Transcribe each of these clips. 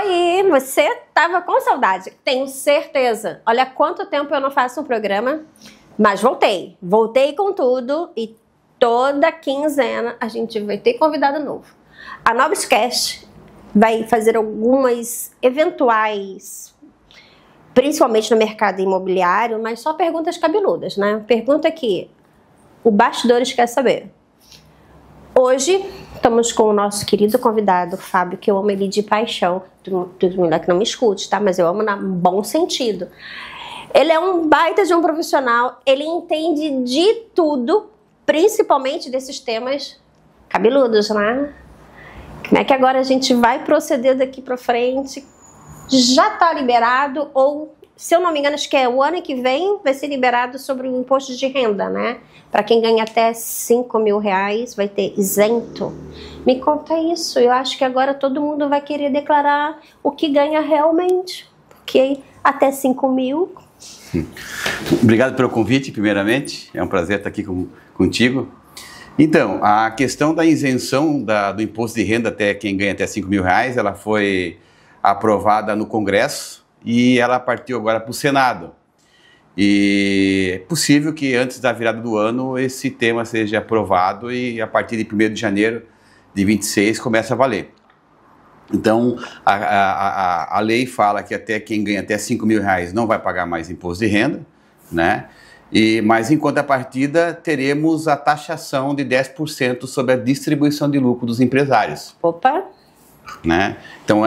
aí, você estava com saudade, tenho certeza. Olha quanto tempo eu não faço um programa, mas voltei. Voltei com tudo e toda quinzena a gente vai ter convidado novo. A Nobiscast vai fazer algumas eventuais, principalmente no mercado imobiliário, mas só perguntas cabeludas, né? Pergunta que o Bastidores quer saber. Hoje, estamos com o nosso querido convidado, Fábio, que eu amo ele de paixão. Tudo mulher que não me escute, tá? Mas eu amo no bom sentido. Ele é um baita de um profissional, ele entende de tudo, principalmente desses temas cabeludos, né? Como é que agora a gente vai proceder daqui para frente? Já está liberado ou, se eu não me engano, acho que é o ano que vem, vai ser liberado sobre o imposto de renda, né? Para quem ganha até R$5.000 vai ter isento. Me conta isso, eu acho que agora todo mundo vai querer declarar o que ganha realmente, porque até 5 mil... Obrigado pelo convite, primeiramente, é um prazer estar aqui contigo. Então, a questão da isenção do imposto de renda até quem ganha até R$5.000, ela foi aprovada no Congresso e ela partiu agora para o Senado. E é possível que antes da virada do ano esse tema seja aprovado e a partir de 1º de janeiro de 26 comece a valer. Então, a lei fala que até quem ganha até R$5.000 não vai pagar mais imposto de renda, né? Mas em contrapartida teremos a taxação de 10% sobre a distribuição de lucro dos empresários. Opa! Né? Então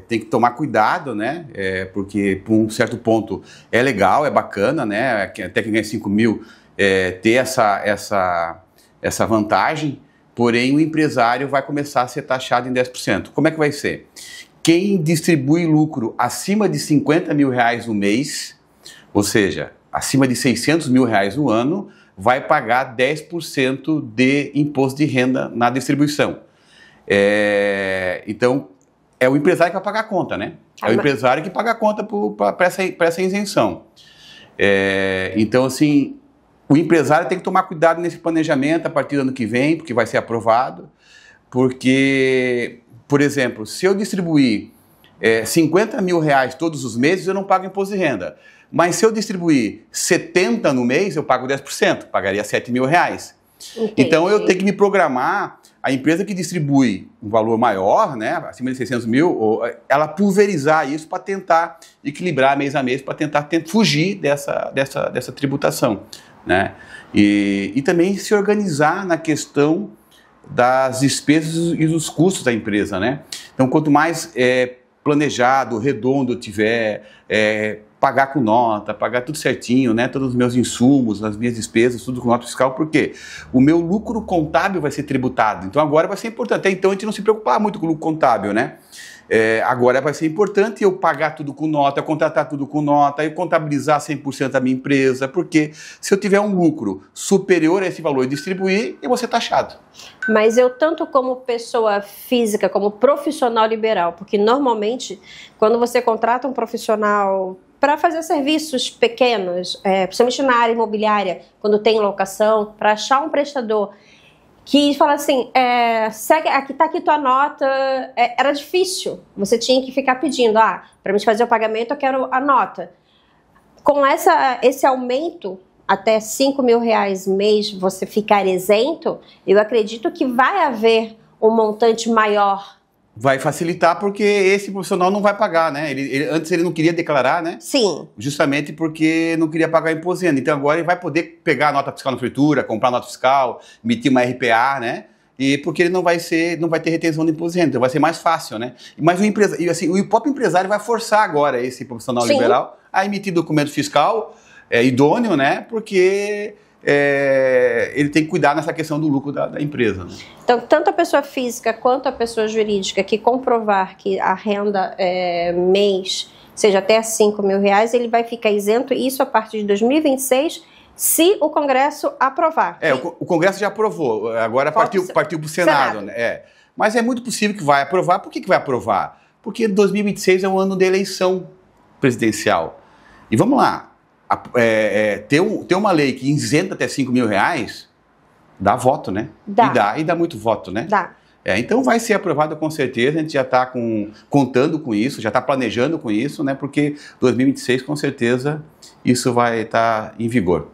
tem que tomar cuidado, né? Porque por um certo ponto é legal, é bacana, né? Até quem ganha 5 mil ter essa vantagem, porém o empresário vai começar a ser taxado em 10%. Como é que vai ser? Quem distribui lucro acima de R$50.000 no mês, ou seja, acima de R$600.000 no ano, vai pagar 10% de imposto de renda na distribuição. Então, é o empresário que vai pagar a conta, né? É o empresário que paga a conta para essa isenção. Então, assim, o empresário tem que tomar cuidado nesse planejamento a partir do ano que vem, porque vai ser aprovado. Porque, por exemplo, se eu distribuir R$50.000 todos os meses, eu não pago imposto de renda. Mas se eu distribuir 70 no mês, eu pago 10%, pagaria R$7.000. Então, eu tenho que me programar. A empresa que distribui um valor maior, né, acima de 600 mil, ela pulverizar isso para tentar equilibrar mês a mês, para tentar fugir dessa tributação, né? E também se organizar na questão das despesas e dos custos da empresa, né? Então, quanto mais planejado, redondo eu tiver, pagar com nota, pagar tudo certinho, né? Todos os meus insumos, as minhas despesas, tudo com nota fiscal, porque o meu lucro contábil vai ser tributado. Então agora vai ser importante. Até então a gente não se preocupava muito com o lucro contábil, né? Agora vai ser importante eu pagar tudo com nota, contratar tudo com nota, eu contabilizar 100% da minha empresa, porque se eu tiver um lucro superior a esse valor e distribuir, eu vou ser taxado. Mas eu, tanto como pessoa física, como profissional liberal, porque normalmente quando você contrata um profissional para fazer serviços pequenos, principalmente na área imobiliária, quando tem locação, para achar um prestador que fala assim, segue, aqui tá aqui tua nota, era difícil, você tinha que ficar pedindo, para me fazer o pagamento eu quero a nota. Com esse aumento, até R$5.000 mês você ficar isento, eu acredito que vai haver um montante maior. Vai facilitar porque esse profissional não vai pagar, né? Antes ele não queria declarar, né? Sim. Justamente porque não queria pagar imposto de renda. Então agora ele vai poder pegar a nota fiscal na prefeitura, comprar nota fiscal, emitir uma RPA, né? E porque ele não vai ter retenção de imposto de renda, então vai ser mais fácil, né? Mas o próprio empresário vai forçar agora esse profissional liberal a emitir documento fiscal idôneo, né? Porque ele tem que cuidar nessa questão do lucro da empresa, né? Então, tanto a pessoa física quanto a pessoa jurídica que comprovar que a renda mês seja até R$5.000, ele vai ficar isento, isso a partir de 2026, se o Congresso aprovar. O Congresso já aprovou, agora partiu para o Senado. Né? Mas é muito possível que vai aprovar. Por que vai aprovar? Porque 2026 é o ano da eleição presidencial. E vamos lá, ter uma lei que isenta até R$5.000 dá voto, né? Dá. E dá muito voto, né? Dá. Então vai ser aprovado com certeza, a gente já está contando com isso, já está planejando com isso, né? Porque 2026 com certeza isso vai estar em vigor.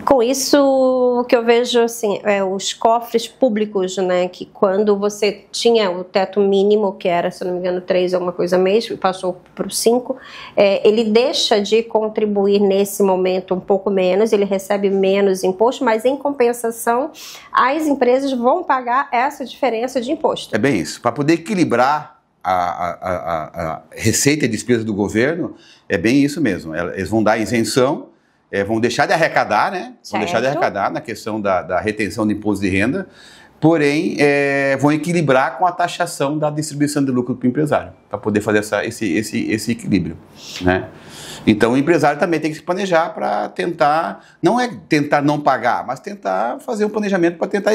Com isso, o que eu vejo, assim, os cofres públicos, né, que quando você tinha o teto mínimo, que era, se não me engano, 3 alguma coisa mesmo, passou para o 5, ele deixa de contribuir nesse momento um pouco menos, ele recebe menos imposto, mas em compensação, as empresas vão pagar essa diferença de imposto. É bem isso. Para poder equilibrar a receita e despesa do governo, é bem isso mesmo. Eles vão dar isenção, vão deixar de arrecadar, né? Vão deixar de arrecadar na questão da retenção de imposto de renda, porém vão equilibrar com a taxação da distribuição de lucro para o empresário, para poder fazer esse equilíbrio, né? Então o empresário também tem que se planejar para tentar não pagar, mas tentar fazer um planejamento para tentar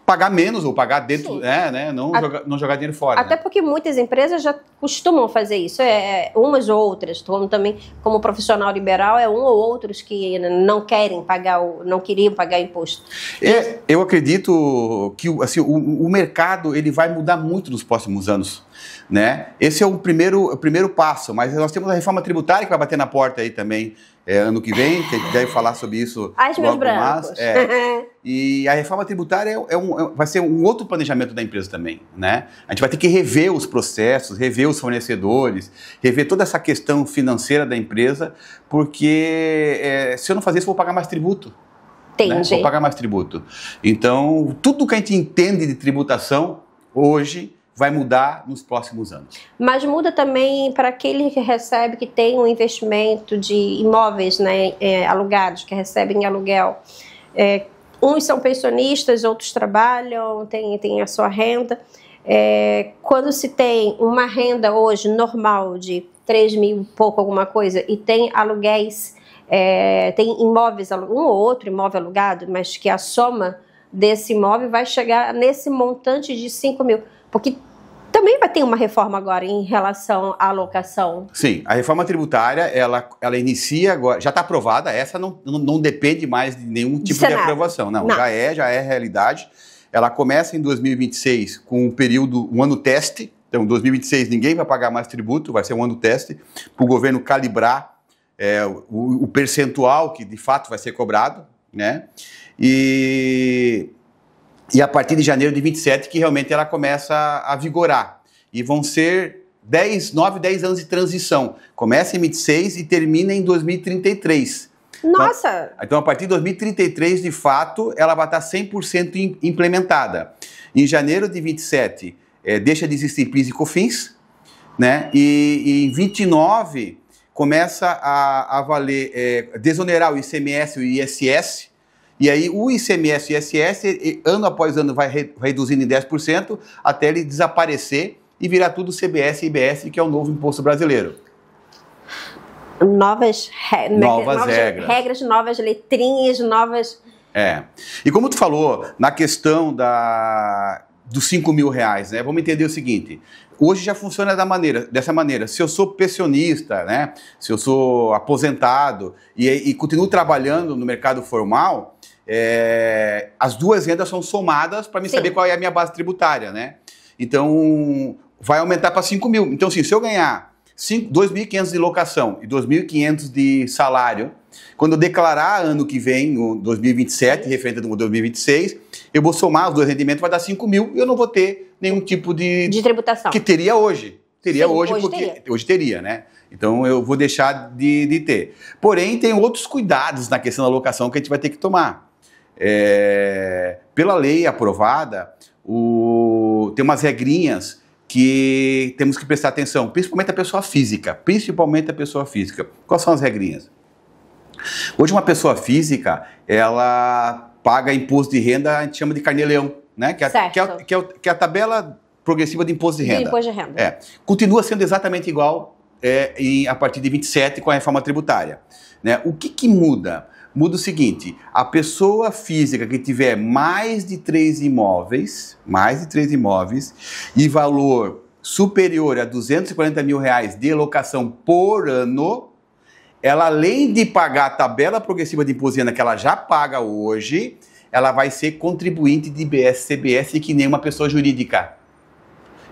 pagar menos ou pagar dentro, né? Não jogar dinheiro fora. Até porque muitas empresas já costumam fazer isso, umas ou outras. Também, como profissional liberal, um ou outros que não queriam pagar imposto. Eu acredito que assim, o mercado ele vai mudar muito nos próximos anos, né? Esse é o primeiro passo, mas nós temos a reforma tributária que vai bater na porta aí também ano que vem, que a gente deve falar sobre isso. As meus brancos. E a reforma tributária vai ser um outro planejamento da empresa também, né? A gente vai ter que rever os processos, rever os fornecedores, rever toda essa questão financeira da empresa, porque se eu não fazer isso, eu vou pagar mais tributo. Entendi. Né? Vou pagar mais tributo. Então, tudo que a gente entende de tributação hoje vai mudar nos próximos anos. Mas muda também para aquele que recebe, que tem um investimento de imóveis, né, alugados, que recebem aluguel. Uns são pensionistas, outros trabalham, têm a sua renda. Quando se tem uma renda hoje normal de 3 mil e pouco alguma coisa e tem aluguéis, tem imóveis, um ou outro imóvel alugado, mas que a soma desse imóvel vai chegar nesse montante de 5 mil. Porque também vai ter uma reforma agora em relação à alocação. Sim, a reforma tributária, ela inicia agora, já está aprovada, essa não depende mais de nenhum tipo de aprovação. Não. Já é realidade. Ela começa em 2026 com um ano teste. Então, em 2026 ninguém vai pagar mais tributo, vai ser um ano teste, para o governo calibrar o percentual que de fato vai ser cobrado, né? E a partir de janeiro de 27 que realmente ela começa a vigorar. E vão ser 9, 10 anos de transição. Começa em 26 e termina em 2033. Nossa! Então, a partir de 2033, de fato, ela vai estar 100% implementada. Em janeiro de 27, deixa de existir PIS e COFINS, né? E em 29, começa a valer, desonerar o ICMS e o ISS. E aí o ICMS e o ISS, ano após ano, vai reduzindo em 10% até ele desaparecer e virar tudo CBS e IBS, que é o novo imposto brasileiro. Novas regras, novas letrinhas, novas... E como tu falou, na questão dos 5 mil reais, né? Vamos entender o seguinte, hoje já funciona dessa maneira. Se eu sou pensionista, né? Se eu sou aposentado e continuo trabalhando no mercado formal, as duas rendas são somadas para me saber qual é a minha base tributária, né? Então, vai aumentar para 5 mil. Então, assim, se eu ganhar 2.500 de locação e 2.500 de salário, quando eu declarar ano que vem, no 2027, referente ao 2026, eu vou somar os dois rendimentos, vai dar 5 mil e eu não vou ter nenhum tipo de tributação. Que teria hoje. Hoje teria, né? Então eu vou deixar de ter. Porém, tem outros cuidados na questão da locação que a gente vai ter que tomar. Pela lei aprovada, tem umas regrinhas que temos que prestar atenção, principalmente a pessoa física. Quais são as regrinhas? Hoje uma pessoa física, ela paga imposto de renda, a gente chama de carnê-leão, né? Que é a tabela progressiva de imposto de renda. Continua sendo exatamente igual a partir de 27 com a reforma tributária, né? O que muda? Muda o seguinte, a pessoa física que tiver mais de 3 imóveis e valor superior a 240 mil reais de locação por ano, ela além de pagar a tabela progressiva de imposto de renda que ela já paga hoje, ela vai ser contribuinte de IBS-CBS que nem uma pessoa jurídica.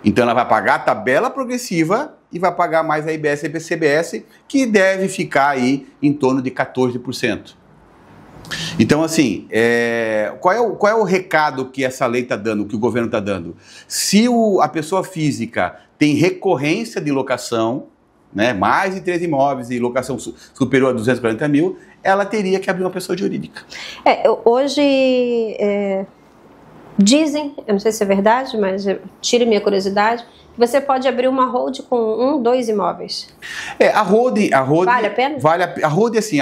Então ela vai pagar a tabela progressiva e vai pagar mais a IBS-CBS, que deve ficar aí em torno de 14%. Então, assim, qual é o recado que essa lei está dando, que o governo está dando? Se a pessoa física tem recorrência de locação, né, mais de 3 imóveis e locação superior a 240 mil, ela teria que abrir uma pessoa jurídica. Hoje, dizem, eu não sei se é verdade, mas tire minha curiosidade, que você pode abrir uma holding com 1, 2 imóveis. A holding vale a pena? A holding, assim,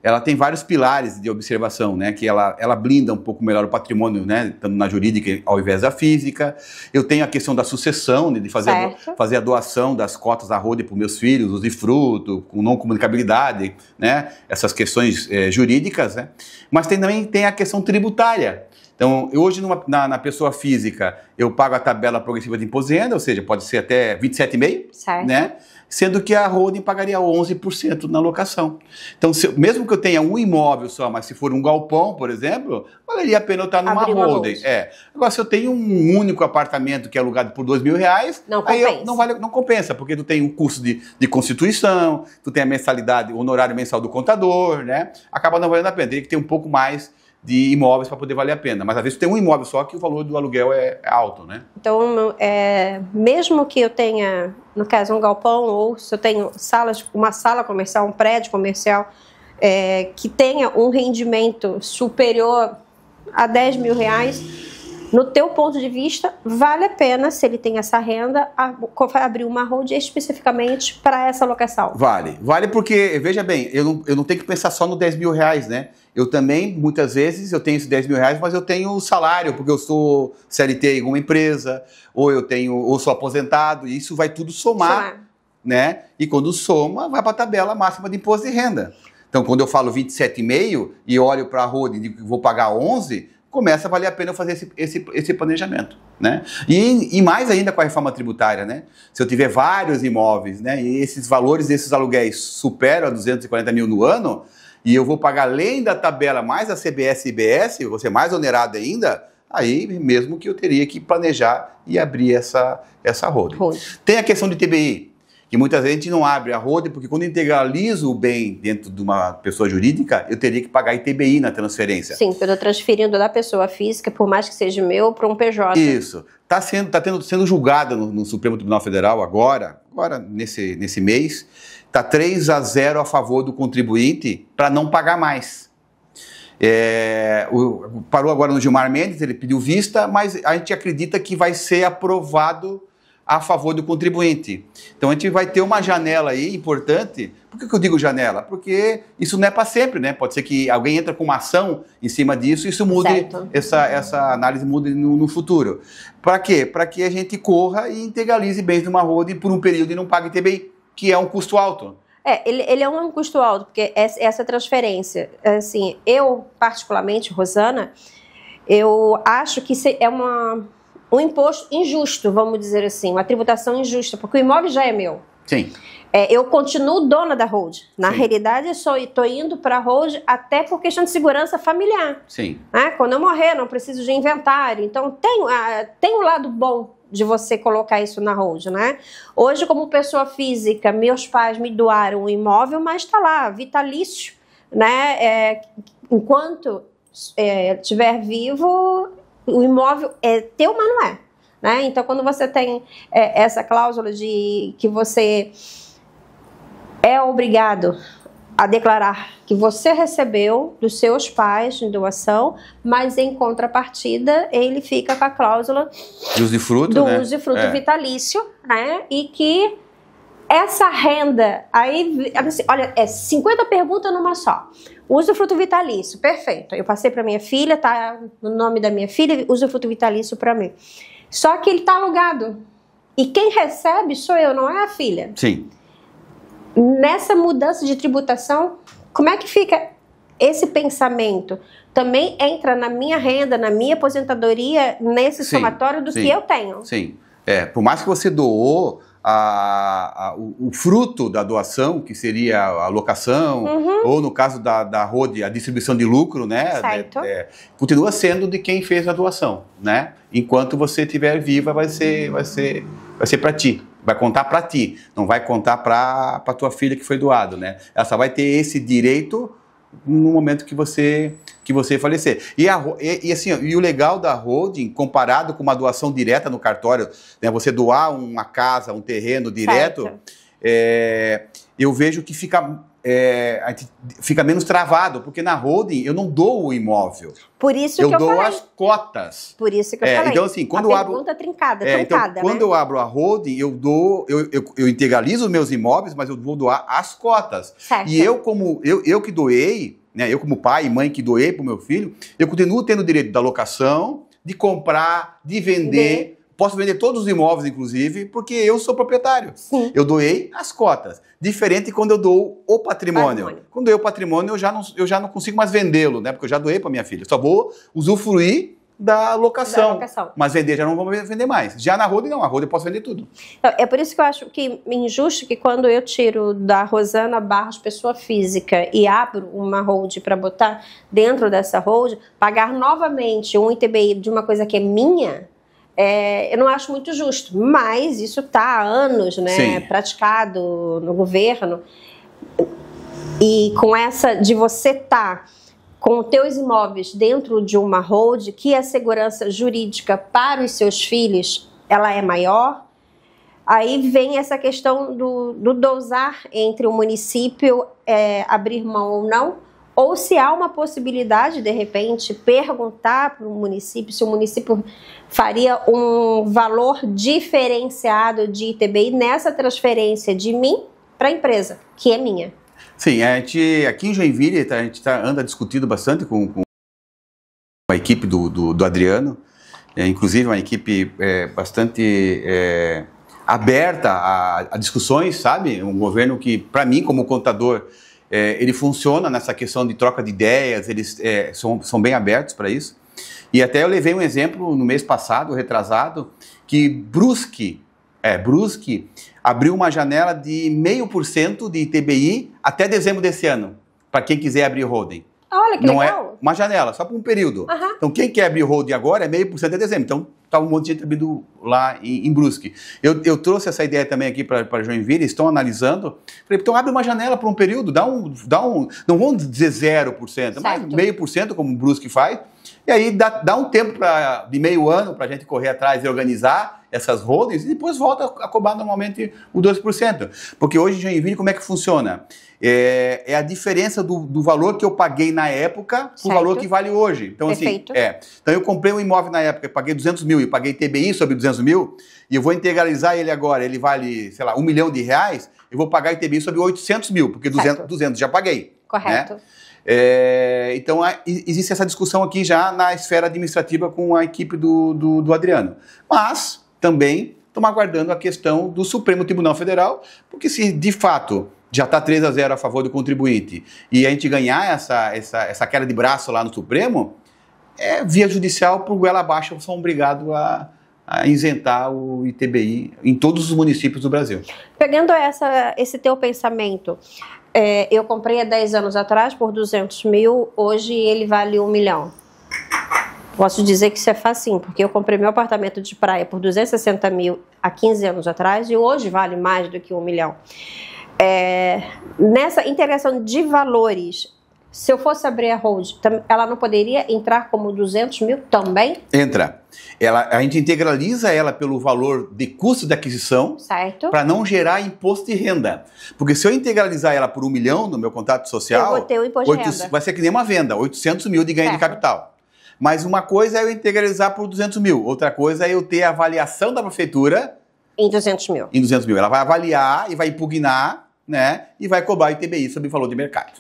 ela tem vários pilares de observação, né? Que ela blinda um pouco melhor o patrimônio, né? Estando na jurídica ao invés da física. Eu tenho a questão da sucessão, né, de fazer a doação das cotas da holding para os meus filhos, usufruto, com não comunicabilidade, né? Essas questões jurídicas, né? Mas também tem a questão tributária. Então, hoje, na pessoa física, eu pago a tabela progressiva de imposto de renda, ou seja, pode ser até 27,5%, né? Sendo que a holding pagaria 11% na locação. Então, mesmo que eu tenha um imóvel só, mas se for um galpão, por exemplo, valeria a pena eu estar numa holding. Agora, se eu tenho um único apartamento que é alugado por R$2.000, não compensa. Não compensa, porque tu tem um custo de constituição, tu tem a mensalidade, o honorário mensal do contador, né? Acaba não valendo a pena, teria que ter um pouco mais de imóveis para poder valer a pena. Mas às vezes tem um imóvel só que o valor do aluguel é alto, né? Então, mesmo que eu tenha, no caso, um galpão, ou se eu tenho uma sala comercial, um prédio comercial, que tenha um rendimento superior a R$10.000, no teu ponto de vista, vale a pena, se ele tem essa renda, abrir uma holding especificamente para essa locação? Vale porque, veja bem, eu não tenho que pensar só no R$10.000, né? Eu também, muitas vezes, eu tenho esses R$10.000, mas eu tenho salário, porque eu sou CLT em alguma empresa, ou sou aposentado, e isso vai tudo somar, né? E quando soma, vai para a tabela máxima de imposto de renda. Então, quando eu falo 27,5 e olho para a holding e vou pagar 11, começa a valer a pena eu fazer esse planejamento, né? E mais ainda com a reforma tributária, né? Se eu tiver vários imóveis, né? E esses valores desses aluguéis superam a 240 mil no ano, e eu vou pagar além da tabela mais a CBS e IBS, vou ser mais onerado ainda, aí mesmo que eu teria que planejar e abrir essa holding. Tem a questão de TBI, que muitas vezes a gente não abre a holding, porque quando eu integralizo o bem dentro de uma pessoa jurídica, eu teria que pagar ITBI na transferência. Sim, eu estou transferindo da pessoa física, por mais que seja meu, para um PJ. Isso. Está sendo julgada no Supremo Tribunal Federal agora nesse mês, está 3-0 a favor do contribuinte para não pagar mais. Parou agora no Gilmar Mendes, ele pediu vista, mas a gente acredita que vai ser aprovado a favor do contribuinte. Então a gente vai ter uma janela aí importante. Por que eu digo janela? Porque isso não é para sempre, né? Pode ser que alguém entre com uma ação em cima disso e isso mude, essa análise mude no futuro. Para quê? Para que a gente corra e integralize bens de uma holding por um período e não pague TBI, que é um custo alto. Ele é um custo alto, porque essa transferência, assim, eu particularmente, Rosana, eu acho que é um imposto injusto, vamos dizer assim, uma tributação injusta, porque o imóvel já é meu. Sim. Eu continuo dona da holding. Na realidade, eu estou indo para a holding até por questão de segurança familiar. Sim. Quando eu morrer, não preciso de inventário. Então, tem um lado bom de você colocar isso na holding, né? Hoje, como pessoa física, meus pais me doaram um imóvel, mas está lá, vitalício, né? Enquanto estiver vivo, o imóvel é teu, mas não é. Né? Então, quando você tem essa cláusula de que você é obrigado a declarar que você recebeu dos seus pais em doação, mas em contrapartida ele fica com a cláusula do usufruto, vitalício, né? E que essa renda, aí, assim, olha, 50 perguntas numa só. Usufruto vitalício, perfeito. Eu passei para minha filha, tá no nome da minha filha, usufruto vitalício para mim. Só que ele está alugado. E quem recebe sou eu, não é a filha. Sim. Nessa mudança de tributação, como é que fica esse pensamento? Também entra na minha renda, na minha aposentadoria, nesse somatório do que eu tenho. Sim. Por mais que você doou, o fruto da doação, que seria a locação, ou no caso da Rode, a distribuição de lucro, né? Certo. Continua sendo de quem fez a doação, né? Enquanto você estiver viva, vai ser para ti. Vai contar para ti, não vai contar para tua filha que foi doado, né? Ela só vai ter esse direito no momento que você falecer. E o legal da holding, comparado com uma doação direta no cartório, né, você doar uma casa, um terreno direto, eu vejo que a gente fica menos travado, porque na holding eu não dou o imóvel. Por isso que eu dou falei. as cotas. Por isso que eu falei. Então, assim, quando eu abro. Pergunta trincada, então, quando eu abro a holding, eu integralizo os meus imóveis, mas eu vou doar as cotas. Certo. E eu que doei, né, eu como pai e mãe que doei para o meu filho, eu continuo tendo o direito da locação, de comprar, de vender. Posso vender todos os imóveis, inclusive, porque eu sou proprietário. Sim. Eu doei as cotas. Diferente quando eu dou o patrimônio. Quando eu dou o patrimônio, eu já não consigo mais vendê-lo, né? Porque eu já doei para minha filha. Só vou usufruir da locação. Mas vender já não vou vender mais. Já na Rode, não. A Rode eu posso vender tudo. Então, é por isso que eu acho que injusto que quando eu tiro da Rosana Barros, pessoa física, e abro uma hold para botar dentro dessa hold, pagar novamente um ITBI de uma coisa que é minha, eu não acho muito justo. Mas isso está há anos, né, praticado no governo. E com essa de você estar com os teus imóveis dentro de uma hold, que a segurança jurídica para os seus filhos, ela é maior. Aí vem essa questão do dosar entre o município abrir mão ou não, ou se há uma possibilidade, de repente, perguntar para o município se o município faria um valor diferenciado de ITBI nessa transferência de mim para a empresa, que é minha. Sim, aqui em Joinville, a gente anda discutindo bastante com a equipe do Adriano, inclusive uma equipe bastante aberta a discussões, sabe? Um governo que, para mim, como contador, ele funciona nessa questão de troca de ideias, eles são bem abertos para isso. E até eu levei um exemplo no mês passado, retrasado, que Brusque abriu uma janela de 0,5% de ITBI até dezembro desse ano, para quem quiser abrir holding. Olha que não legal. É uma janela, só por um período. Então, quem quer abrir holding agora é 0,5% até dezembro. Então, estava um monte de gente abrindo lá em Brusque. Eu trouxe essa ideia também aqui para Joinville, estão analisando. Falei, então abre uma janela por um período, não vamos dizer 0%, mas 0,5%, como o Brusque faz. E aí dá um tempo de meio ano para a gente correr atrás e organizar essas holdings e depois volta a cobrar normalmente o 2%. Porque hoje em Joinville, como é que funciona? É a diferença do valor que eu paguei na época para o valor que vale hoje. Então, perfeito. Então eu comprei um imóvel na época, eu paguei 200 mil e paguei TBI sobre 200 mil, e eu vou integralizar ele agora, ele vale, sei lá, R$1 milhão, eu vou pagar ITBI sobre 800 mil, porque 200 já paguei. Correto. Né? Então, existe essa discussão aqui já na esfera administrativa com a equipe do Adriano. Mas, também, estamos aguardando a questão do Supremo Tribunal Federal, porque se, de fato, já está 3-0 a favor do contribuinte, e a gente ganhar essa queda de braço lá no Supremo, via judicial, por goela abaixo, são obrigados a isentar o ITBI em todos os municípios do Brasil. Pegando esse teu pensamento, eu comprei há 10 anos atrás por 200 mil, hoje ele vale 1 milhão. Posso dizer que isso é facinho, porque eu comprei meu apartamento de praia por 260 mil há 15 anos atrás e hoje vale mais do que 1 milhão. Nessa integração de valores, se eu fosse abrir a hold, ela não poderia entrar como 200 mil também? Entra. A gente integraliza ela pelo valor de custo de aquisição para não gerar imposto de renda. Porque se eu integralizar ela por 1 milhão no meu contrato social, eu vou ter o imposto de renda. Vai ser que nem uma venda, 800 mil de ganho de capital. Mas uma coisa é eu integralizar por 200 mil, outra coisa é eu ter a avaliação da prefeitura em 200 mil. Em 200 mil. Ela vai avaliar e vai impugnar, né, e vai cobrar o ITBI sobre o valor de mercado.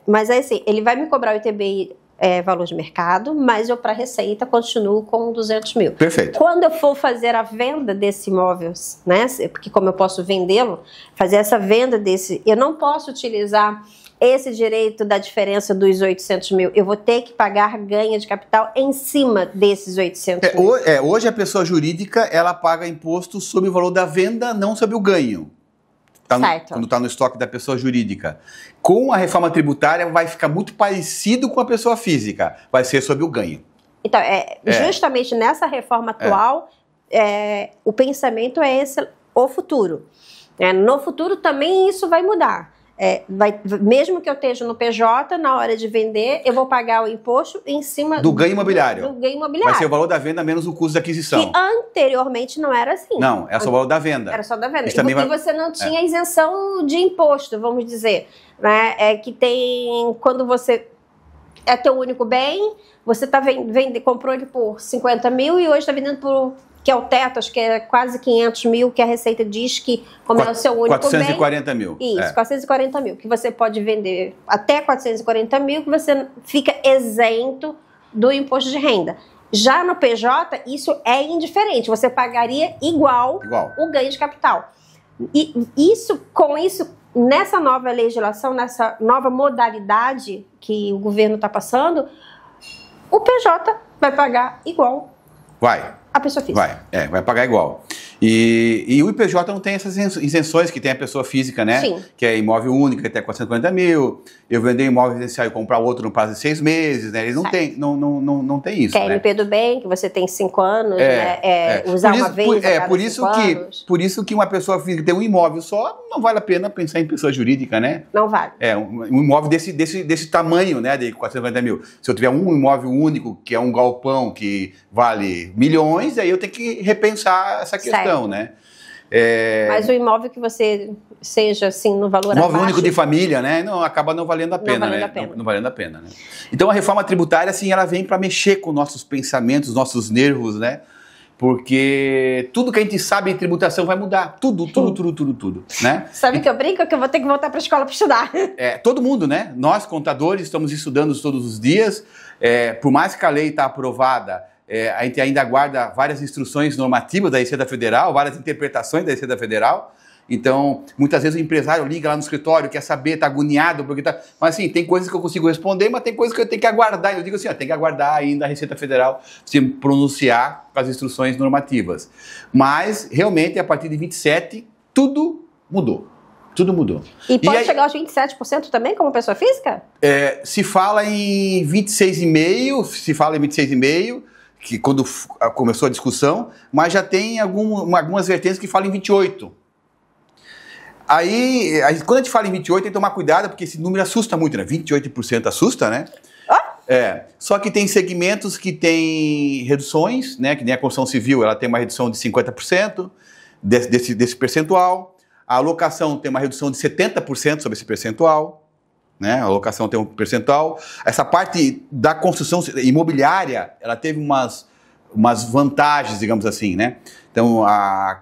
Mas aí assim, ele vai me cobrar o ITBI valor de mercado, mas eu, para receita, continuo com 200 mil. Perfeito. Quando eu for fazer a venda desse imóvel, né, porque como eu posso vendê-lo, fazer essa venda desse, eu não posso utilizar esse direito da diferença dos 800 mil. Eu vou ter que pagar ganho de capital em cima desses 800 mil. Hoje a pessoa jurídica, ela paga imposto sobre o valor da venda, não sobre o ganho. Quando está no estoque da pessoa jurídica. Com a reforma tributária vai ficar muito parecido com a pessoa física, vai ser sobre o ganho. Então, justamente nessa reforma atual, o pensamento é esse, o futuro. No futuro também isso vai mudar. Mesmo que eu esteja no PJ, na hora de vender, eu vou pagar o imposto em cima do ganho imobiliário. Do ganho imobiliário. Vai ser o valor da venda menos o custo da aquisição. Que anteriormente não era assim. Não, é só o valor da venda. Era só da venda. Porque você não tinha isenção de imposto, vamos dizer. Né? Que tem, quando você é teu único bem, você comprou ele por 50 mil e hoje está vendendo por... que é o teto, acho que é quase 500 mil, que a Receita diz que, como é o seu único 440 bem... mil. Isso, 440 mil, que você pode vender até 440 mil, que você fica isento do imposto de renda. Já no PJ, isso é indiferente, você pagaria igual o ganho de capital. E com isso, nessa nova legislação, nessa nova modalidade que o governo está passando, o PJ vai pagar igual. A pessoa física. Vai pagar igual. E o IPJ não tem essas isenções que tem a pessoa física, né? Sim. Que é imóvel único, até 450 mil. Eu vender imóvel residencial e comprar outro no prazo de 6 meses, né? Eles não tem isso. Que é MP do bem, que você tem 5 anos, usar uma vez a cada 5 anos. Por isso que uma pessoa física tem um imóvel só, não vale a pena pensar em pessoa jurídica, né? Não vale. Um imóvel desse tamanho, né? De 450 mil. Se eu tiver um imóvel único, que é um galpão que vale milhões, aí eu tenho que repensar essa questão, né? Mas o imóvel que você seja assim no valor imóvel único de família, né? Acaba não valendo a pena, Não valendo a pena, né? Então a reforma tributária, assim, ela vem para mexer com nossos pensamentos, nossos nervos, né? Porque tudo que a gente sabe em tributação vai mudar. Tudo, né? Sabe que eu brinco? Que eu vou ter que voltar para a escola para estudar. Todo mundo, né? Nós, contadores, estamos estudando todos os dias. Por mais que a lei está aprovada, a gente ainda aguarda várias instruções normativas da Receita Federal, várias interpretações da Receita Federal. Então, muitas vezes o empresário liga lá no escritório, quer saber, está agoniado, porque tá... Mas assim, tem coisas que eu consigo responder, mas tem coisas que eu tenho que aguardar. Eu digo assim, tem que aguardar ainda a Receita Federal se pronunciar com as instruções normativas. Mas, realmente, a partir de 27, tudo mudou. Tudo mudou. E pode chegar aos 27% também, como pessoa física? Se fala em 26,5%, que quando começou a discussão, mas já tem algumas vertentes que falam em 28%. Aí, quando a gente fala em 28%, tem que tomar cuidado, porque esse número assusta muito, né? 28% assusta, né? Só que tem segmentos que tem reduções, né? Que nem a construção civil, ela tem uma redução de 50% desse percentual. A locação tem uma redução de 70% sobre esse percentual. Né? A locação tem um percentual. Essa parte da construção imobiliária, ela teve umas vantagens, digamos assim, né? Então, a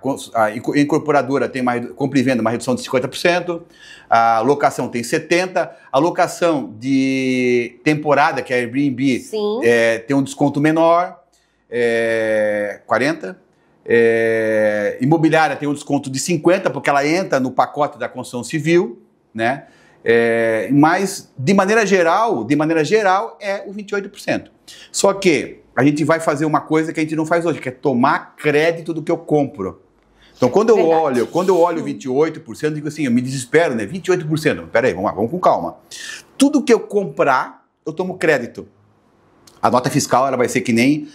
incorporadora tem compra e venda, uma redução de 50%, a locação tem 70%, a locação de temporada, que é a Airbnb, tem um desconto menor, 40%. Imobiliária tem um desconto de 50%, porque ela entra no pacote da construção civil, né? Mas, de maneira geral, é o 28%. Só que a gente vai fazer uma coisa que a gente não faz hoje, que é tomar crédito do que eu compro. Então, quando eu olho 28%, eu digo assim, eu me desespero, né? 28%. Peraí, vamos lá, vamos com calma. Tudo que eu comprar, eu tomo crédito. A nota fiscal ela vai ser que nem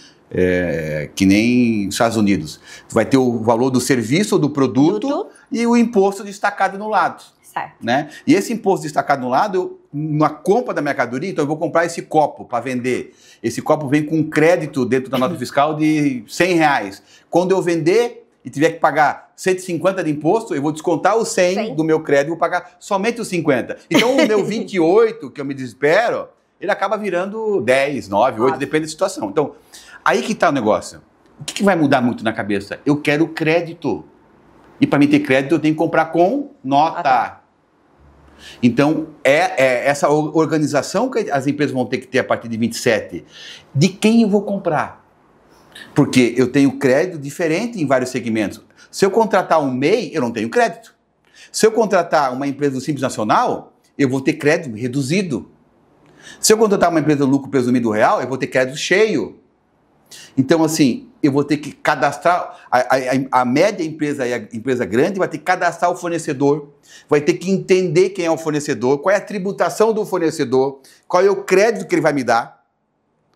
Estados Unidos. Vai ter o valor do serviço ou do produto e o imposto destacado no lado. Né? E esse imposto destacado no lado, na compra da mercadoria, então eu vou comprar esse copo para vender. Esse copo vem com um crédito dentro da nota fiscal de R$100. Quando eu vender e tiver que pagar 150 de imposto, eu vou descontar os 100 do meu crédito e vou pagar somente os 50. Então o meu 28, que eu me desespero, ele acaba virando 10, 9, 8, depende da situação. Então, aí que está o negócio. O que vai mudar muito na cabeça? Eu quero crédito. E para mim ter crédito, eu tenho que comprar com nota. Então, essa organização que as empresas vão ter que ter a partir de 27, de quem eu vou comprar. Porque eu tenho crédito diferente em vários segmentos. Se eu contratar um MEI, eu não tenho crédito. Se eu contratar uma empresa do Simples Nacional, eu vou ter crédito reduzido. Se eu contratar uma empresa do lucro presumido real, eu vou ter crédito cheio. Então, assim, eu vou ter que cadastrar, a média empresa e a empresa grande vai ter que cadastrar o fornecedor, vai ter que entender quem é o fornecedor, qual é a tributação do fornecedor, qual é o crédito que ele vai me dar,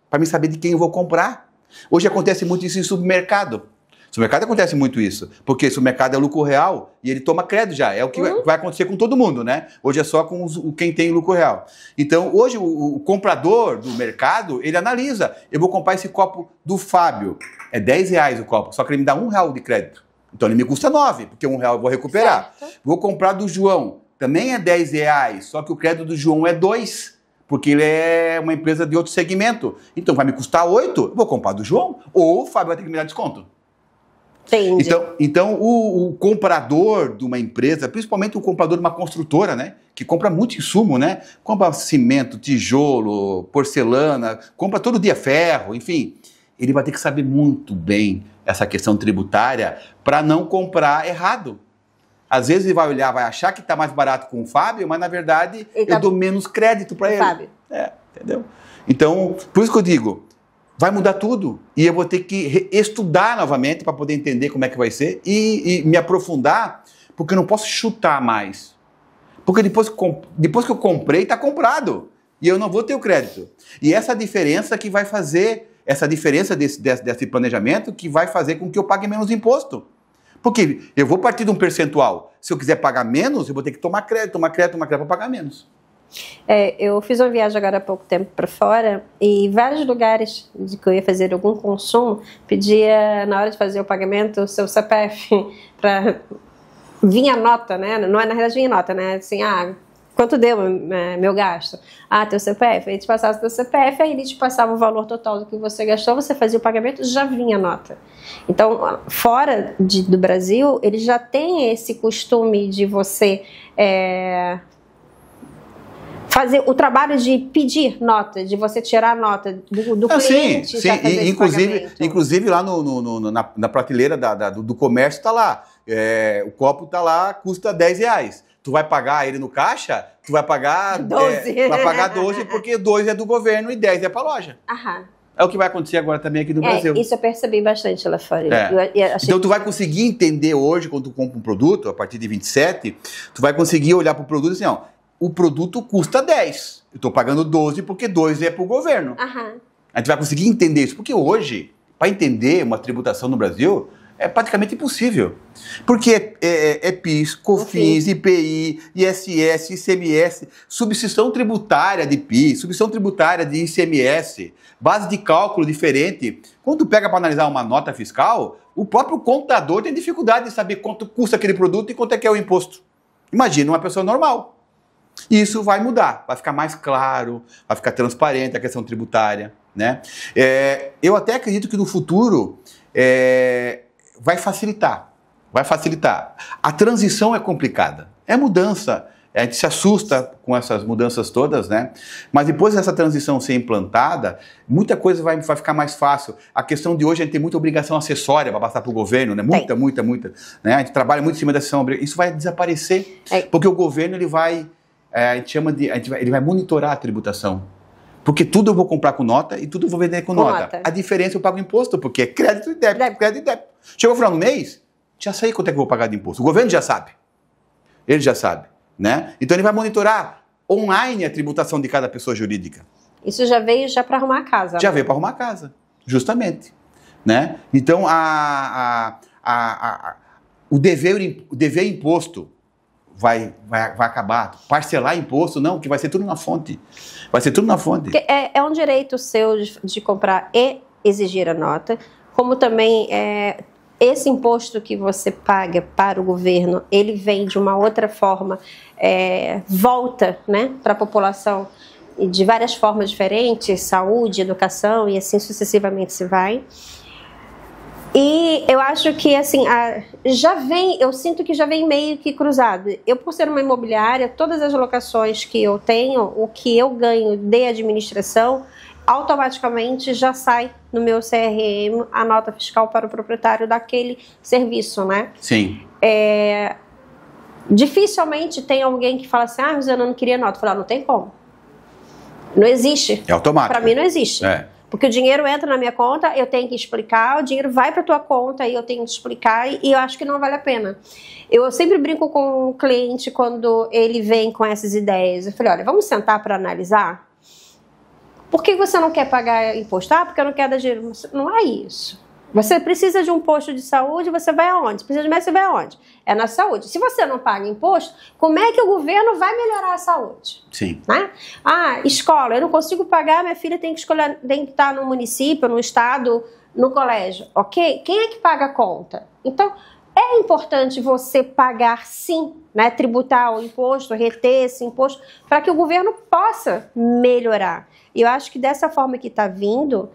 para me saber de quem eu vou comprar. Hoje acontece muito isso em supermercado. Supermercado acontece muito isso, porque supermercado é lucro real e ele toma crédito já, é o que vai acontecer com todo mundo, né? Hoje é só com quem tem lucro real. Então, hoje o comprador do mercado, ele analisa, eu vou comprar esse copo do Fábio, é R$10 o copo, só que ele me dá R$1 de crédito. Então ele me custa 9, porque R$1 eu vou recuperar. Certo. Vou comprar do João, também é R$10, só que o crédito do João é 2. Porque ele é uma empresa de outro segmento. Então vai me custar 8, eu vou comprar do João, ou o Fábio vai ter que me dar desconto. Entendi. Então o comprador de uma empresa, principalmente o comprador de uma construtora, né, que compra muito insumo, né, compra cimento, tijolo, porcelana, compra todo dia ferro, enfim, ele vai ter que saber muito bem essa questão tributária para não comprar errado. Às vezes ele vai olhar, vai achar que está mais barato com o Fábio, mas na verdade eu dou menos crédito para ele. Fábio. Entendeu? Então, por isso que eu digo, vai mudar tudo. E eu vou ter que estudar novamente para poder entender como é que vai ser e me aprofundar, porque eu não posso chutar mais. Porque depois que eu comprei, está comprado. E eu não vou ter o crédito. E essa diferença que vai fazer, essa diferença desse planejamento que vai fazer com que eu pague menos imposto. Porque eu vou partir de um percentual. Se eu quiser pagar menos, eu vou ter que tomar crédito para pagar menos. Eu fiz uma viagem agora há pouco tempo para fora e vários lugares de que eu ia fazer algum consumo pedia, na hora de fazer o pagamento, o seu CPF para vir a nota, né? Não é, na realidade, vinha nota, né? Assim, quanto deu meu gasto? Teu CPF. Aí te passava o teu CPF, aí ele te passava o valor total do que você gastou, você fazia o pagamento, já vinha a nota. Então, fora do Brasil, ele já tem esse costume de você fazer o trabalho de pedir nota, de você tirar a nota do cliente. Sim. Inclusive lá na prateleira do comércio está lá, o copo está lá, custa R$10. Tu vai pagar ele no caixa, tu vai pagar 12. Vai pagar 12 porque 2 é do governo e 10 é para a loja. Aham. É o que vai acontecer agora também aqui no Brasil. Isso eu percebi bastante lá fora. Então tu vai conseguir entender hoje, quando tu compra um produto, a partir de 27, tu vai conseguir olhar para o produto e assim, o produto custa 10. Eu estou pagando 12 porque 2 é para o governo. Aham. A gente vai conseguir entender isso. Porque hoje, para entender uma tributação no Brasil, é praticamente impossível. Porque é PIS, COFINS, IPI, ISS, ICMS, substituição tributária de PIS, substituição tributária de ICMS, base de cálculo diferente. Quando tu pega para analisar uma nota fiscal, o próprio contador tem dificuldade de saber quanto custa aquele produto e quanto é que é o imposto. Imagina uma pessoa normal. Isso vai mudar, vai ficar mais claro, vai ficar transparente a questão tributária, né? Eu até acredito que no futuro vai facilitar. A transição é complicada, é mudança, a gente se assusta com essas mudanças todas, né? Mas depois dessa transição ser implantada, muita coisa vai ficar mais fácil. A questão de hoje, a gente tem muita obrigação acessória para passar para o governo, né? Muita. Né? A gente trabalha muito em cima dessa obrigação. Isso vai desaparecer, porque o governo ele vai monitorar a tributação. Porque tudo eu vou comprar com nota e tudo eu vou vender com nota. A diferença eu pago imposto, porque é crédito e débito, crédito e débito. Chegou o final do mês, já sei quanto é que eu vou pagar de imposto. O governo já sabe. Ele já sabe, né? Então ele vai monitorar online a tributação de cada pessoa jurídica. Isso já veio para arrumar a casa. Já veio para arrumar a casa, justamente, né? Então o dever imposto vai acabar. Parcelar imposto, não, que vai ser tudo na fonte. Vai ser tudo na fonte. É um direito seu de comprar e exigir a nota, como também esse imposto que você paga para o governo, ele vem de uma outra forma, volta, né, para a população de várias formas diferentes, saúde, educação e assim sucessivamente se vai. E eu acho que, assim, eu sinto que já vem meio que cruzado. Eu, por ser uma imobiliária, todas as locações que eu tenho, o que eu ganho de administração, automaticamente já sai no meu CRM a nota fiscal para o proprietário daquele serviço, né? Sim. Dificilmente tem alguém que fala assim, Rosana, eu não queria nota. Eu falo, não tem como. Não existe. É automático. Para mim não existe. Porque o dinheiro entra na minha conta, eu tenho que explicar, o dinheiro vai para tua conta e eu tenho que explicar, e eu acho que não vale a pena. Eu sempre brinco com o cliente quando ele vem com essas ideias. Eu falei, olha, vamos sentar para analisar? Por que você não quer pagar imposto? Porque eu não quero dar dinheiro. Não é isso. Você precisa de um posto de saúde, você vai aonde? Você precisa de médico, você vai aonde? É na saúde. Se você não paga imposto, como é que o governo vai melhorar a saúde? Sim. Né? Escola, eu não consigo pagar, minha filha tem que estar no município, no estado, no colégio. Ok? Quem é que paga a conta? Então, é importante você pagar sim, né? Tributar o imposto, reter esse imposto, para que o governo possa melhorar. E eu acho que dessa forma que está vindo,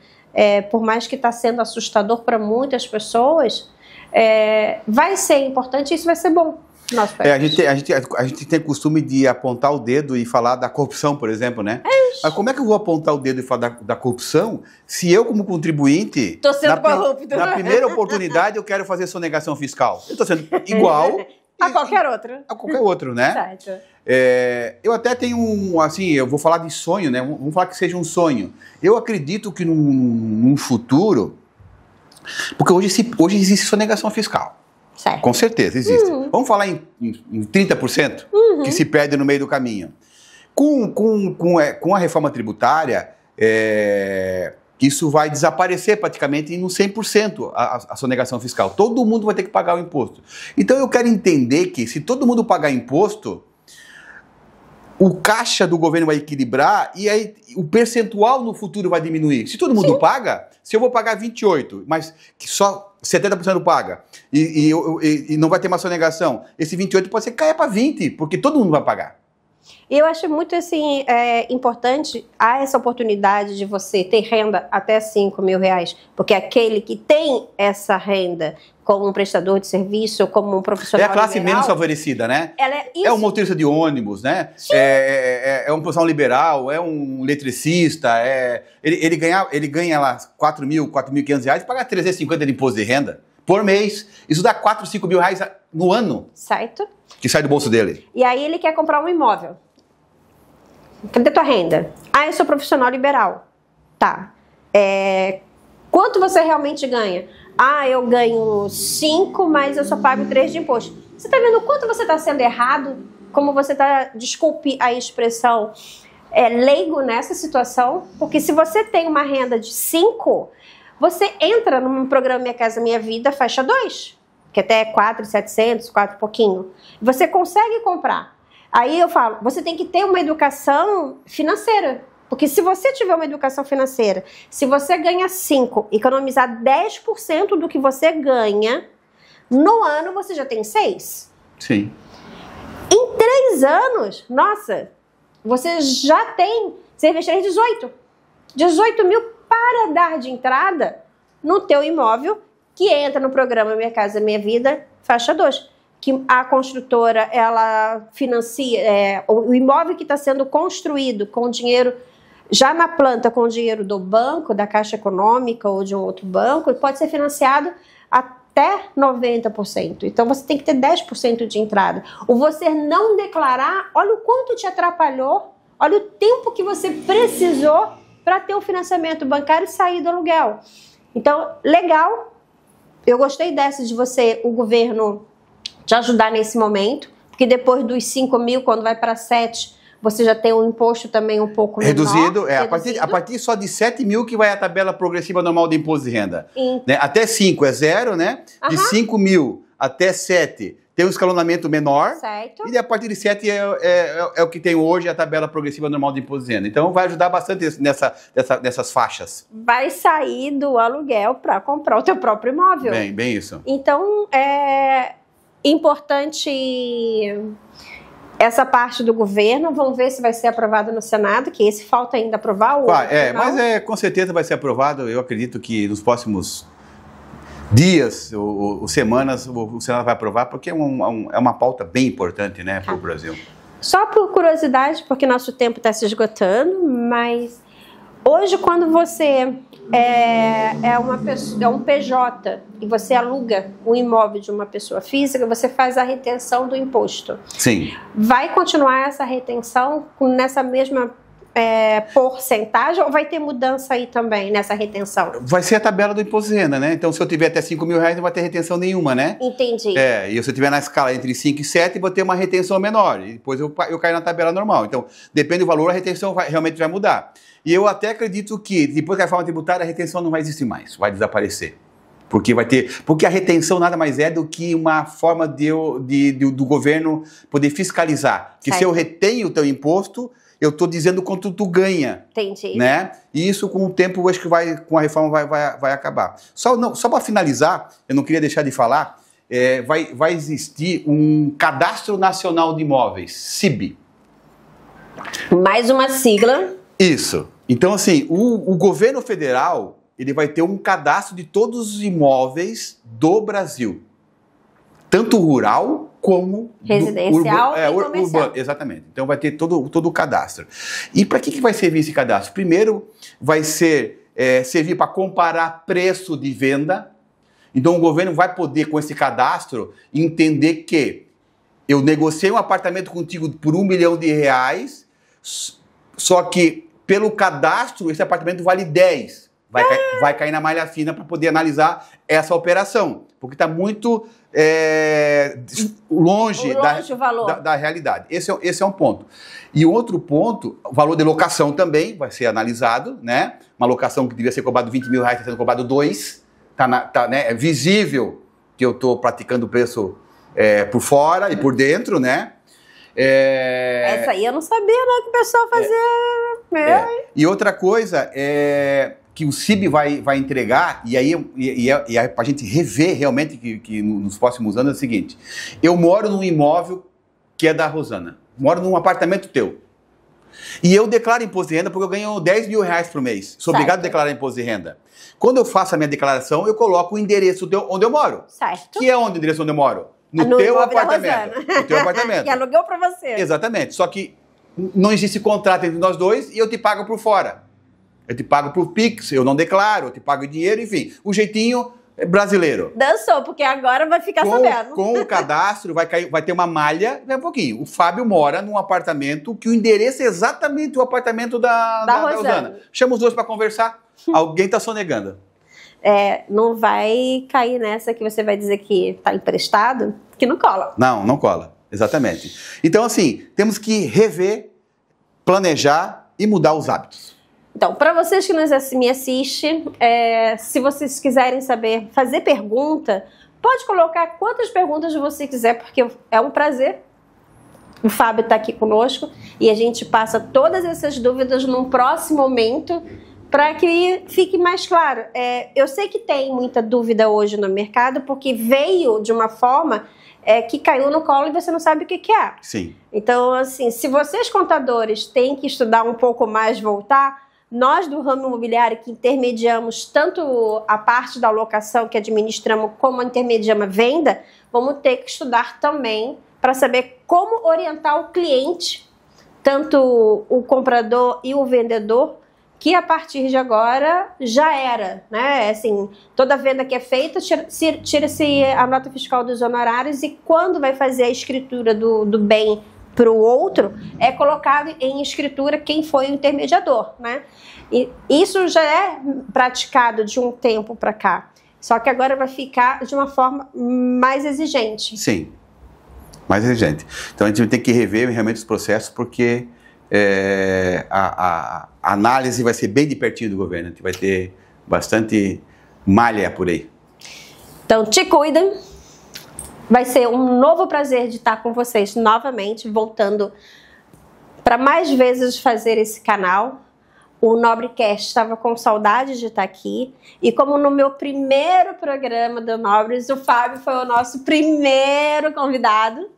por mais que está sendo assustador para muitas pessoas, vai ser importante e isso vai ser bom no nosso país. A gente tem costume de apontar o dedo e falar da corrupção, por exemplo, né? Mas como é que eu vou apontar o dedo e falar da corrupção se eu, como contribuinte, estou sendo corrupto, na primeira oportunidade eu quero fazer sonegação fiscal? Eu estou sendo igual a qualquer outro. A qualquer outro, né? Certo. Eu até tenho assim, eu vou falar de sonho, né? Vamos falar que seja um sonho. Eu acredito que num futuro, porque hoje existe sonegação fiscal. Certo. Com certeza existe. Vamos falar em 30% que se perde no meio do caminho. Com a reforma tributária, isso vai desaparecer praticamente em 100% a sonegação fiscal. Todo mundo vai ter que pagar o imposto. Então eu quero entender que se todo mundo pagar imposto, o caixa do governo vai equilibrar e aí o percentual no futuro vai diminuir. Se todo mundo paga, se eu vou pagar 28, mas que só 70% paga e não vai ter uma sonegação, esse 28 pode ser que caia para 20, porque todo mundo vai pagar. E eu acho muito assim, importante essa oportunidade de você ter renda até R$5.000, porque aquele que tem essa renda como um prestador de serviço, como um profissional é a classe liberal, menos favorecida, né? É um motorista de ônibus, né? É um profissional liberal, é um eletricista, ele ganha lá R$4.000, R$4.500 e paga R$350 de imposto de renda por mês. Isso dá R$4.000, R$5.000 no ano. Certo. Que sai do bolso dele. E aí ele quer comprar um imóvel. Cadê tua renda? Eu sou profissional liberal. Tá. Quanto você realmente ganha? Eu ganho 5, mas eu só pago 3 de imposto. Você tá vendo o quanto você tá sendo errado? Como você tá, desculpe a expressão, leigo nessa situação? Porque se você tem uma renda de 5, você entra num programa Minha Casa Minha Vida, faixa 2. Que até é 4.700, 4 e pouquinho. Você consegue comprar. Aí eu falo, você tem que ter uma educação financeira. Porque se você tiver uma educação financeira, se você ganha 5, economizar 10% do que você ganha, no ano você já tem 6. Sim. Em 3 anos, nossa, você já tem, você investiu 18 mil para dar de entrada no teu imóvel, que entra no programa Minha Casa Minha Vida, faixa 2. Que a construtora, ela financia o imóvel que está sendo construído com dinheiro, já na planta, com dinheiro do banco, da Caixa Econômica ou de um outro banco, pode ser financiado até 90%. Então, você tem que ter 10% de entrada. O você não declarar, olha o quanto te atrapalhou, olha o tempo que você precisou para ter o financiamento bancário e sair do aluguel. Então, legal. Eu gostei dessa de o governo te ajudar nesse momento, porque depois dos 5.000, quando vai para 7, você já tem um imposto também um pouco reduzido. menor. A partir só de 7.000 que vai a tabela progressiva normal de imposto de renda. Né? Até 5 é 0, né? De 5.000 até 7 tem um escalonamento menor. Certo. E a partir de 7 é o que tem hoje a tabela progressiva normal de imposto de renda. Então vai ajudar bastante nessas faixas. Vai sair do aluguel para comprar o teu próprio imóvel. Bem isso. Então, importante essa parte do governo. Vamos ver se vai ser aprovado no Senado, que esse falta ainda aprovar. Mas com certeza vai ser aprovado. Eu acredito que nos próximos dias ou semanas o Senado vai aprovar, porque é uma pauta bem importante, né, para o Brasil. Só por curiosidade, porque nosso tempo está se esgotando, mas hoje quando você é um PJ e você aluga um imóvel de uma pessoa física, você faz a retenção do imposto. Sim. Vai continuar essa retenção nessa mesma porcentagem ou vai ter mudança aí também nessa retenção? Vai ser a tabela do imposto de renda, né? Então, se eu tiver até R$5.000, não vai ter retenção nenhuma, né? Entendi. E se eu tiver na escala entre 5 e 7, vou ter uma retenção menor. E depois eu caio na tabela normal. Então, depende do valor, a retenção realmente vai mudar. E eu até acredito que, depois da reforma tributária, a retenção não vai existir mais, vai desaparecer. Porque a retenção nada mais é do que uma forma do governo poder fiscalizar. Que se eu retenho o teu imposto, eu estou dizendo quanto tu ganha. Entendi. Né? E isso, com o tempo, eu acho que com a reforma vai acabar. Só para finalizar, eu não queria deixar de falar, vai existir um Cadastro Nacional de Imóveis, CIB. Mais uma sigla. Isso. Então, assim, o governo federal, ele vai ter um cadastro de todos os imóveis do Brasil. Tanto rural como residencial e comercial. Urbano. Exatamente. Então vai ter todo o cadastro. E para que vai servir esse cadastro? Primeiro, vai servir para comparar preço de venda. Então o governo vai poder, com esse cadastro, entender que eu negociei um apartamento contigo por R$1 milhão, só que pelo cadastro esse apartamento vale 10. Vai cair na malha fina para poder analisar essa operação, porque está muito longe da realidade. Esse é um ponto. E outro ponto, o valor de locação também vai ser analisado, né? Uma locação que devia ser cobrado R$20.000, está sendo cobrado 2. Né? É visível que eu estou praticando o preço por fora e por dentro, né? Essa aí eu não sabia, não, que o pessoal fazia... E outra coisa que o CIB vai entregar, e aí para a gente rever realmente que nos próximos anos é o seguinte: eu moro num imóvel que é da Rosana, moro num apartamento teu, e eu declaro imposto de renda porque eu ganho R$10.000 por mês, sou obrigado a declarar imposto de renda. Quando eu faço a minha declaração, eu coloco o endereço onde eu moro. Certo. Que é onde o endereço onde eu moro? No teu apartamento. No teu apartamento. Que alugou para você. Exatamente. Só que não existe contrato entre nós dois e eu te pago por fora. Eu te pago por Pix, eu não declaro, eu te pago em dinheiro, enfim. O jeitinho brasileiro. Dançou, porque agora vai ficar sabendo. Com o cadastro, vai ter uma malha, um pouquinho. O Fábio mora num apartamento que o endereço é exatamente o apartamento da Rosana. Chama os dois para conversar. Alguém está sonegando. Não vai cair nessa que você vai dizer que está emprestado, que não cola. Não cola. Exatamente. Então, assim, temos que rever, planejar e mudar os hábitos. Então, para vocês que me assistem, se vocês quiserem fazer pergunta, pode colocar quantas perguntas você quiser, porque é um prazer. O Fábio está aqui conosco e a gente passa todas essas dúvidas num próximo momento para que fique mais claro. Eu sei que tem muita dúvida hoje no mercado, porque veio de uma forma que caiu no colo e você não sabe o que é. Sim. Então, assim, se vocês contadores têm que estudar um pouco mais, voltar... Nós do ramo imobiliário que intermediamos tanto a parte da locação que administramos como intermediamos a venda, vamos ter que estudar também para saber como orientar o cliente, tanto o comprador e o vendedor, que a partir de agora já era, né? Assim, toda venda que é feita, tira-se a nota fiscal dos honorários e quando vai fazer a escritura do bem para o outro, é colocado em escritura quem foi o intermediador, né? E isso já é praticado de um tempo para cá, só que agora vai ficar de uma forma mais exigente. Sim, mais exigente. Então a gente tem que rever realmente os processos, porque a análise vai ser bem de pertinho do governo, a gente vai ter bastante malha por aí. Então te cuidem. Vai ser um novo prazer de estar com vocês novamente, voltando para mais vezes fazer esse canal. O Nobrecast estava com saudade de estar aqui. E como no meu primeiro programa do Nobres, o Fábio foi o nosso primeiro convidado.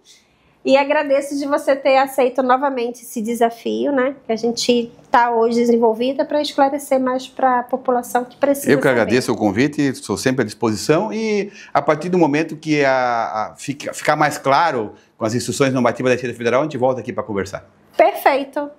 E agradeço de você ter aceito novamente esse desafio, né? Que a gente está hoje desenvolvida para esclarecer mais para a população que precisa. Eu que agradeço o convite, estou sempre à disposição e a partir do momento que ficar mais claro com as instruções normativas da Receita Federal, a gente volta aqui para conversar. Perfeito.